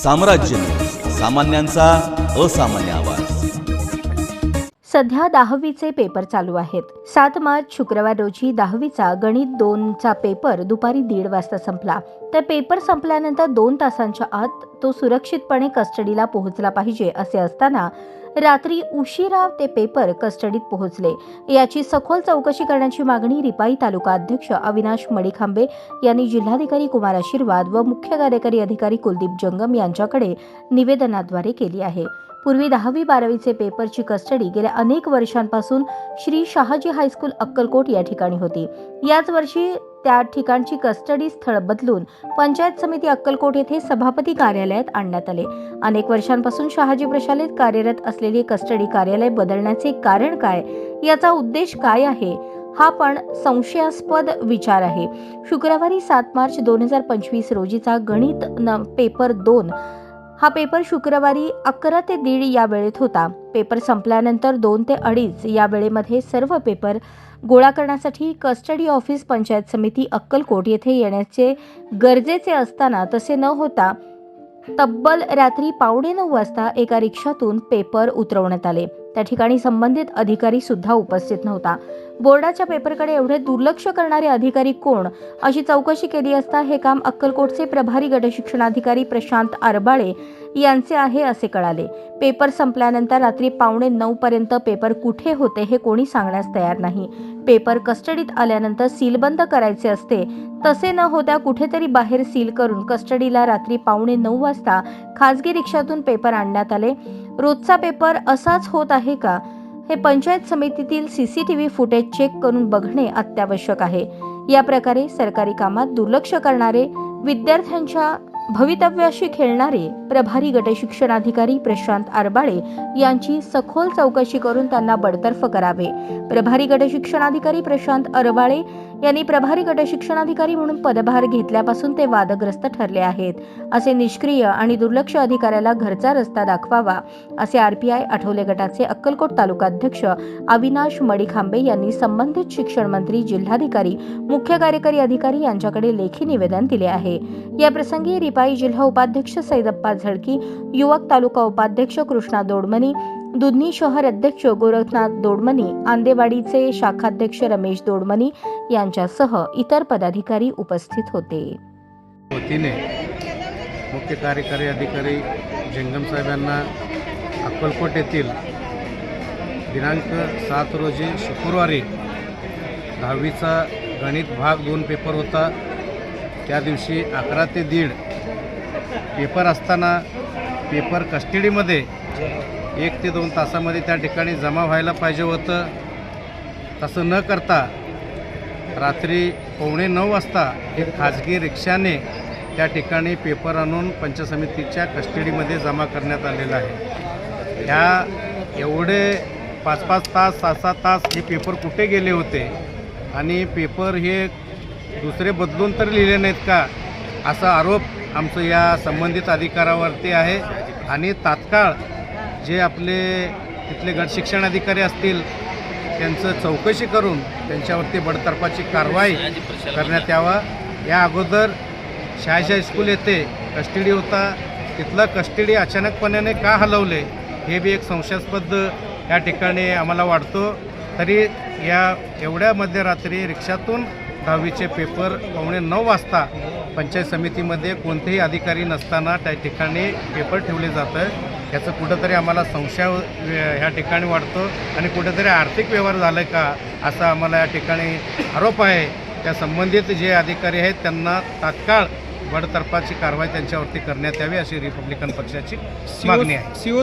साम्राज्य न्यूज, सामान्यांचा असामान्य आवाज। सध्या 10वीचे पेपर चालू आहेत। 7 मार्च शुक्रवार रोजी 10वीचा गणित 2चा पेपर दुपारी 1:30 वाजता संपला। तर पेपर संपल्यानंतर 2 तासांच्या आत तो सुरक्षितपणे कस्टडीला पोहोचला पाहिजे असे असताना रात्री उशिरा ते पेपर कस्टडीत पोहोचले। याची सखोल चौकशी करण्याची मागणी रिपाई तालुका अध्यक्ष अविनाश मडीखांबे यांनी जिल्हाधिकारी कुमार आशीर्वाद व मुख्य कार्यकारी अधिकारी कुलदीप जंगम यांच्याकडे निवेदनाद्वारे केली आहे। पूर्वी 10वी-12वीचे पेपरची कस्टडी गेल्या अनेक वर्षांपासून श्री शहाजी हायस्कूल अक्कलकोट या ठिकाणी होती। याच वर्षी त्या ठिकाणची कस्टडी स्थळ बदलून पंचायत समिती अक्कलकोट येथे सभापती कार्यालयात आणण्यात आले। अनेक वर्षांपासून शहाजी प्रशालेत कार्यरत असलेले कस्टडी कार्यालय बदलण्याचे कारण काय, याचा उद्देश काय आहे, हा पण संशयास्पद विचार आहे। शुक्रवारी 7 मार्च 2025 रोजीचा गणित पेपर 2 हा पेपर शुक्रवारी 11 ते 1:30 या वेळेत होता। पेपर संपल्यानंतर 2 ते 2:30 या वेळेमध्ये सर्व पेपर गोळा करण्यासाठी कस्टडी ऑफिस पंचायत समिती अक्कलकोट येथे येण्याचे गरजेचे असताना तसे न होता तब्बल रात्री 9:15 वाजता एका रिक्षातून पेपर उतरवण्यात आले। त्या ठिकाणी संबंधित अधिकारी सुद्धा उपस्थित नव्हता। बोर्डाच्या पेपरकडे एवढे दुर्लक्ष करणारे अधिकारी कोण, अशी चौकशी केली असता हे काम अक्कलकोटचे प्रभारी गटशिक्षणाधिकारी प्रशांत आरबाळे यांचे आहे असे कळाले। पेपर संपल्यानंतर रात्री 8:45 पर्यंत पेपर कुठे होते हे कोणी सांगण्यास तयार नाही। पेपर कस्टडीत आल्यानंतर सीलबंद करायचे असते, तसे न होता कुठेतरी बाहेर सील करून कस्टडीला रात्री 8:45 वाजता खासगी रिक्षातून पेपर आणण्यात आले। रोजचा पेपर असाच होत आहे का, हे पंचायत समितीतील CCTV फुटेज चेक करून बघणे अत्यावश्यक आहे। या प्रकारे सरकारी कामात दुर्लक्ष करणारे, विद्यार्थ्यांच्या भवितव्याशी खेळणारे प्रभारी गटशिक्षणाधिकारी प्रशांत आरबाळे यांची सखोल चौकशी करून त्यांना बडतर्फ करावे। प्रभारी गटशिक्षणाधिकारी प्रशांत आरबाळे यांनी प्रभारी गटशिक्षणाधिकारी म्हणून पदभार घेतल्यापासून ते वादग्रस्त ठरले आहेत। असे निष्क्रिय आणि दुर्लक्ष अधिकाऱ्याला घरचा रस्ता दाखवावा, असे RPI आठवले गटाचे अक्कलकोट तालुका अध्यक्ष अविनाश मडीखांबे यांनी संबंधित शिक्षण मंत्री, जिल्हाधिकारी, मुख्य कार्यकारी अधिकारी यांच्याकडे लेखी निवेदन दिले आहे। या प्रसंगी रिपाई जिल्हा उपाध्यक्ष सैदप्पा झळकी, युवक तालुका उपाध्यक्ष कृष्णा दोडमनी, दुधनी शहर अध्यक्ष गोरखनाथ दोडमनी, आंदेवाडीचे शाखाध्यक्ष रमेश दोडमनी यांच्यासह इतर पदाधिकारी उपस्थित होते। वतीने मुख्य कार्यकारी अधिकारी जंगम साहेब यांना अक्कलकोट येथील दिनांक 7 रोजी शुक्रवारी 10वीचा गणित भाग 2 पेपर होता। त्या दिवशी 11 ते 1:30 पेपर असताना पेपर कस्टडीमध्ये 1 ते 2 तासामध्ये त्या ठिकाणी जमा व्हायला पाहिजे होतं। तसं न करता रात्री 8:45 वाजता एक खाजगी रिक्षाने त्या ठिकाणी पेपर आणून पंचायत समितीच्या कस्टडीमध्ये जमा करण्यात आलेला आहे। ह्या एवढे 5-5 तास 6-6 तास हे पेपर कुठे गेले होते आणि पेपर हे दुसरे बदलून तर लिहिले नाहीत का, असा आरोप आमचं या संबंधित अधिकाऱ्यावरती आहे। आणि तात्काळ जे आपले तिथले गटशिक्षण अधिकारी असतील त्यांचं चौकशी करून त्यांच्यावरती बडतर्फाची कारवाई करण्यात यावा। या अगोदर शहाजी हायस्कूल येथे कस्टडी होता, तिथलं कस्टडी अचानकपणे का हलवले हे बी एक संशयास्पद या ठिकाणी आम्हाला वाटतो। तरी या एवढ्या मध्यरात्री रिक्षातून 10वीचे पेपर 8:45 वाजता पंचायत समितीमध्ये कोणतेही अधिकारी नसताना त्या ठिकाणी पेपर ठेवले जातं, याचं कुठंतरी आम्हाला संशय ह्या ठिकाणी वाटतो आणि कुठेतरी आर्थिक व्यवहार झाला का असा आम्हाला या ठिकाणी आरोप आहे। त्या संबंधित जे अधिकारी आहेत त्यांना तात्काळ बडतर्फाची कारवाई त्यांच्यावरती करण्यात यावी अशी रिपब्लिकन पक्षाची मागणी आहे।